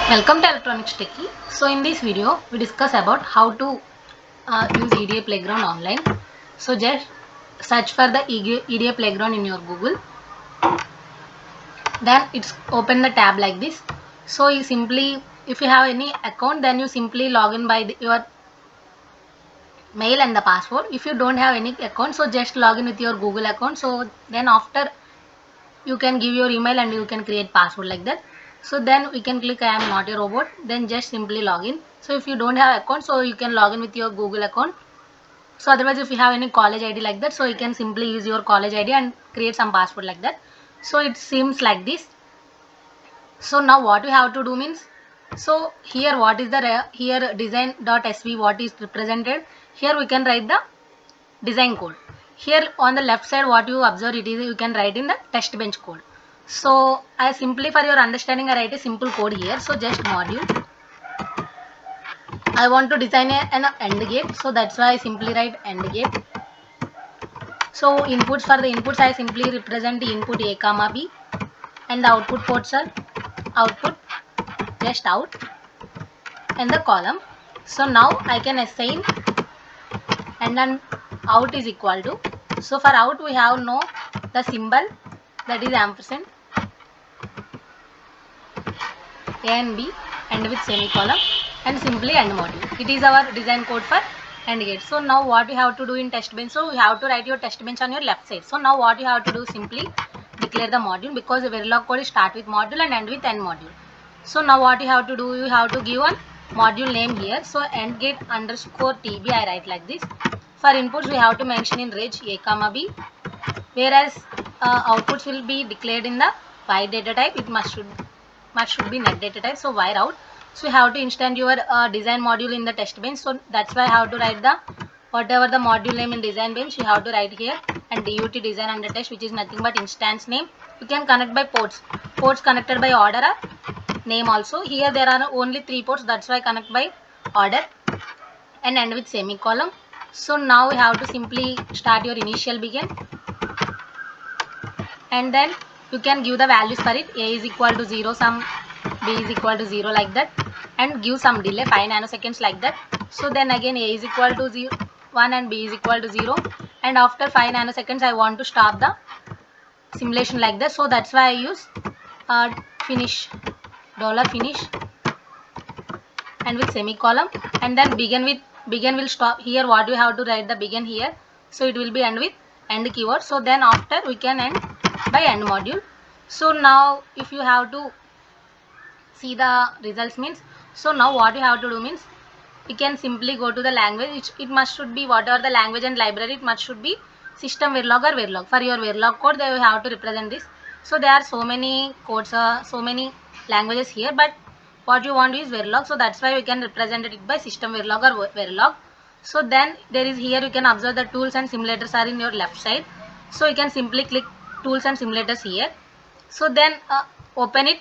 Welcome to Electronics Techie. So in this video we discuss about how to use EDA Playground online. So just search for the EDA Playground in your Google. Then it's open the tab like this. So you simply, if you have any account, then you simply log in by your mail and the password. If you don't have any account, so just log in with your Google account. So then after you can give your email and you can create password like that. So then we can click I am not a robot, then just simply log in. So if you don't have account, so you can log in with your Google account. So otherwise if you have any college ID like that, so you can simply use your college ID and create some password like that. So it seems like this. So now what we have to do means, so here what is the here design.sv what is represented, here we can write the design code. Here on the left side what you observe, it is you can write in the test bench code. So I simply, for your understanding, I write a simple code here. So just module, I want to design an AND gate, so that's why I simply write AND gate. So inputs, for the inputs I simply represent the input A comma B, and the output ports are output, just out, and the column. So now I can assign, and then out is equal to, so for out we have no the symbol, that is ampersand, A and B, and with semicolon, and simply AND module. It is our design code for AND gate. So now what you have to do in test bench, so you have to write your test bench on your left side. So now what you have to do, simply declare the module, because the Verilog code is start with module and end with AND module. So now what you have to do, you have to give one module name here. So AND gate underscore TB I write like this. For inputs we have to mention in range A comma B, whereas outputs will be declared in the wide data type. It must should be net data type, so wire out. So you have to instant your design module in the test bench. So that's why I have to write the whatever the module name in design bench, you have to write here, and dut design under test, which is nothing but instance name. You can connect by ports connected by order or name also. Here there are only 3 ports, that's why I connect by order, and end with semicolon. So now you have to simply start your initial begin, and then you can give the values for it. A is equal to 0, some B is equal to 0 like that, and give some delay 5 nanoseconds like that. So then again A is equal to 0, 1 and B is equal to 0, and after 5 nanoseconds I want to stop the simulation like that. So that's why I use finish, $finish, and with semicolon, and then begin will stop here. What you have to write the begin here, so it will be end with end keyword. So then after we can end by end module. So now if you have to see the results means, so now what you have to do means, you can simply go to the language. It must should be whatever the language and library, it must should be system Verilog or Verilog. For your Verilog code they will have to represent this. So there are so many codes, so many languages here, but what you want is Verilog, so that's why we can represent it by system Verilog or Verilog. So then there is, here you can observe the tools and simulators are in your left side. So you can simply click tools and simulators here. So then open it,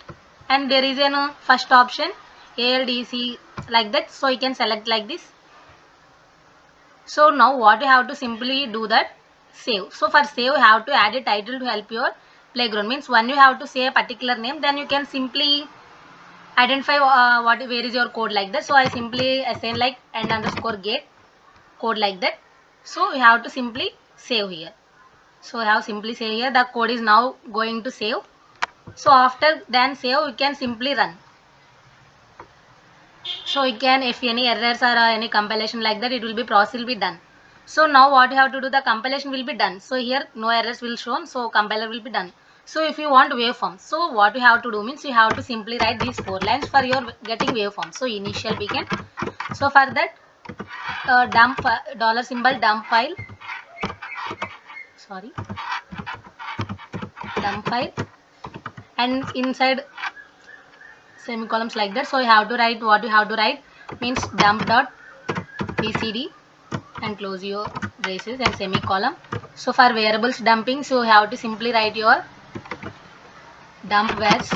and there is a first option ALDC like that, so you can select like this. So now what you have to simply do that, save. So for save you have to add a title to help your playground, means when you have to say a particular name, then you can simply identify where is your code like that. So I simply assign like and underscore gate code like that. So we have to simply save here. So I have simply say here the code is now going to save. So after then save, you can simply run. So you can, if any errors or any compilation like that, it will be process will be done. So now what you have to do, the compilation will be done. So here no errors will shown, so compiler will be done. So if you want waveform, so what you have to do means, you have to simply write these 4 lines for your getting waveform. So initial begin. So for that dump $symbol dump file, sorry, dump file, and inside semicolons like that. So you have to write, what you have to write means dump dot bcd and close your braces and semicolon. So for variables dumping, so you have to simply write your dump varies.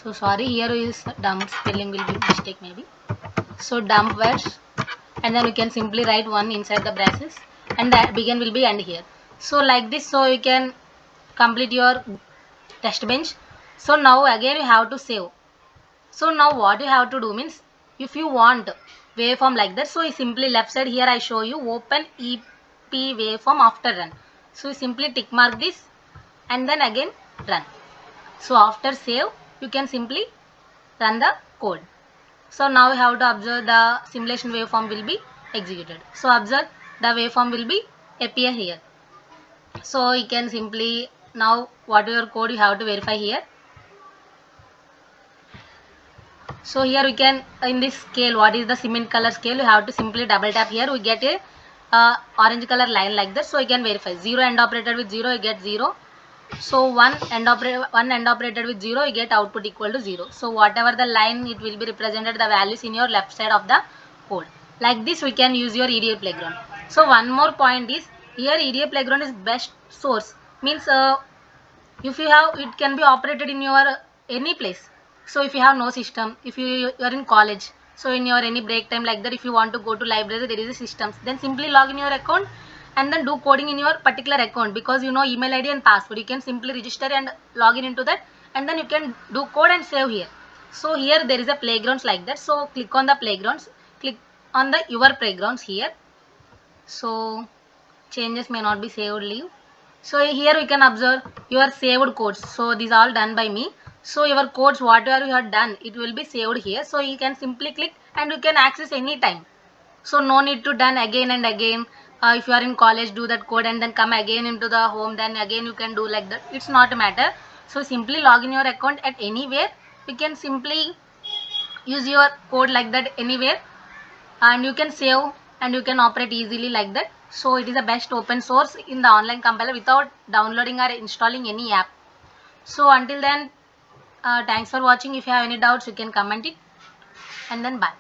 So sorry, here is dump, spelling will be mistake maybe. So dump varies, and then you can simply write 1 inside the braces, and that begin will be end here. So like this, so you can complete your test bench. So now again you have to save. So now what you have to do means, if you want waveform like that, so you simply left side here I show you open EP waveform after run. So you simply tick mark this and then again run. So after save you can simply run the code. So now you have to observe the simulation waveform will be executed. So observe the waveform will be appear here. So you can simply now whatever code you have to verify here. So here we can, in this scale, what is the cement color scale, you have to simply double tap here, we get a orange color line like that. So you can verify 0 end operated with 0, you get 0. So one end operated with 0, you get output equal to 0. So whatever the line, it will be represented the values in your left side of the code. Like this we can use your EDA Playground. So one more point is, here EDA Playground is best source, means if you have, it can be operated in your any place. So if you have no system, if you are in college, so in your any break time like that, if you want to go to library, there is a systems, then simply log in your account and then do coding in your particular account, because you know email id and password, you can simply register and log in into that, and then you can do code and save here. So here there is a playgrounds like that, so click on the playgrounds, click on the your playgrounds here. So changes may not be saved, leave. So here we can observe your saved codes. So these are all done by me. So your codes, whatever you have done, it will be saved here. So you can simply click and you can access anytime. So no need to done again and again. If you are in college, do that code and then come again into the home, then again you can do like that. It's not a matter. So simply log in your account at anywhere. You can simply use your code like that anywhere, and you can save and you can operate easily like that. So it is the best open source in the online compiler without downloading or installing any app. So until then, thanks for watching. If you have any doubts, you can comment it, and then bye.